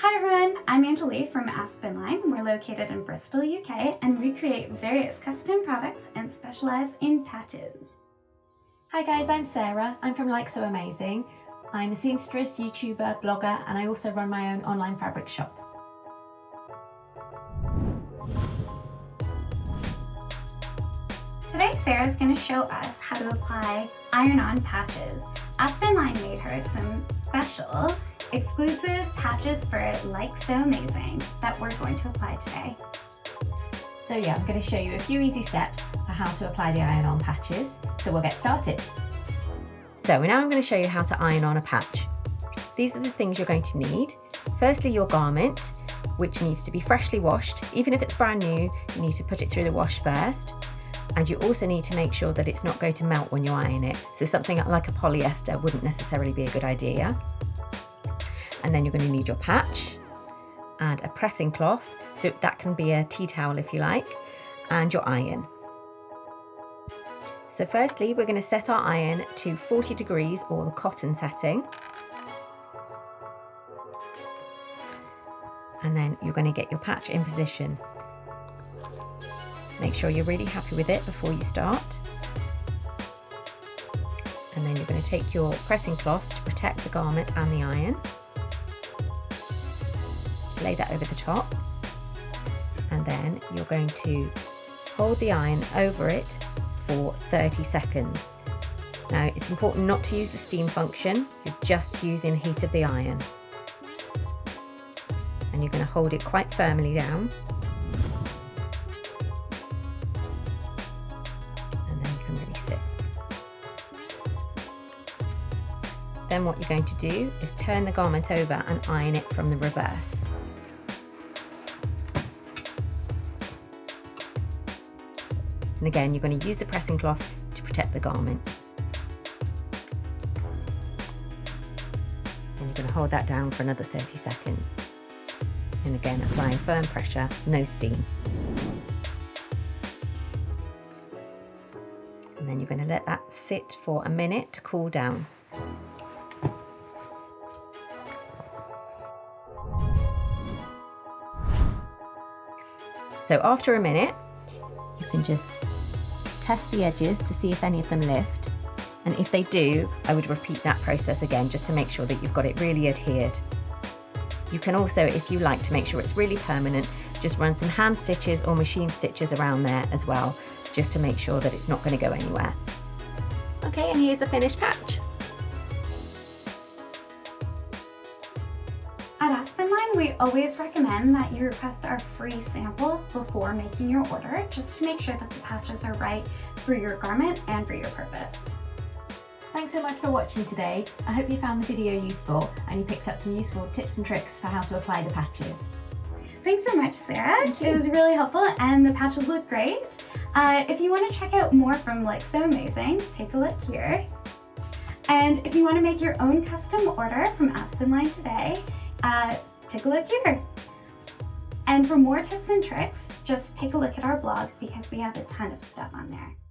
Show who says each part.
Speaker 1: Hi everyone, I'm Angelique from Aspinline. We're located in Bristol, UK, and we create various custom products and specialize in patches.
Speaker 2: Hi guys, I'm Sarah. I'm from Like So Amazing. I'm a seamstress, YouTuber, blogger, and I also run my own online fabric shop.
Speaker 1: Today, Sarah's going to show us how to apply iron-on patches. Aspinline made her some special, exclusive patches for Like So Amazing that we're going to apply today.
Speaker 2: So yeah, I'm going to show you a few easy steps for how to apply the iron-on patches. So we'll get started. So now I'm going to show you how to iron on a patch. These are the things you're going to need. Firstly, your garment, which needs to be freshly washed. Even if it's brand new, you need to put it through the wash first. And you also need to make sure that it's not going to melt when you iron it. So something like a polyester wouldn't necessarily be a good idea. And then you're going to need your patch and a pressing cloth. So that can be a tea towel if you like, and your iron. So firstly, we're going to set our iron to 40 degrees or the cotton setting. And then you're going to get your patch in position. Make sure you're really happy with it before you start. And then you're going to take your pressing cloth to protect the garment and the iron. Lay that over the top. And then you're going to hold the iron over it for 30 seconds. Now it's important not to use the steam function, you're just using the heat of the iron. And you're going to hold it quite firmly down. Then what you're going to do is turn the garment over and iron it from the reverse. And again, you're going to use the pressing cloth to protect the garment. And you're going to hold that down for another 30 seconds. And again, applying firm pressure, no steam. And then you're going to let that sit for a minute to cool down. So after a minute, you can just test the edges to see if any of them lift. And if they do, I would repeat that process again just to make sure that you've got it really adhered. You can also, if you like to make sure it's really permanent, just run some hand stitches or machine stitches around there as well, just to make sure that it's not going to go anywhere. Okay, and here's the finished patch.
Speaker 1: At Aspinline, we always recommend that you request our free samples before making your order, just to make sure that the patches are right for your garment and for your purpose.
Speaker 2: Thanks so much for watching today. I hope you found the video useful and you picked up some useful tips and tricks for how to apply the patches.
Speaker 1: Thanks so much, Sarah. It was really helpful and the patches look great. If you want to check out more from Like So Amazing, take a look here. And if you want to make your own custom order from Aspinline today, take a look here. And for more tips and tricks, just take a look at our blog because we have a ton of stuff on there.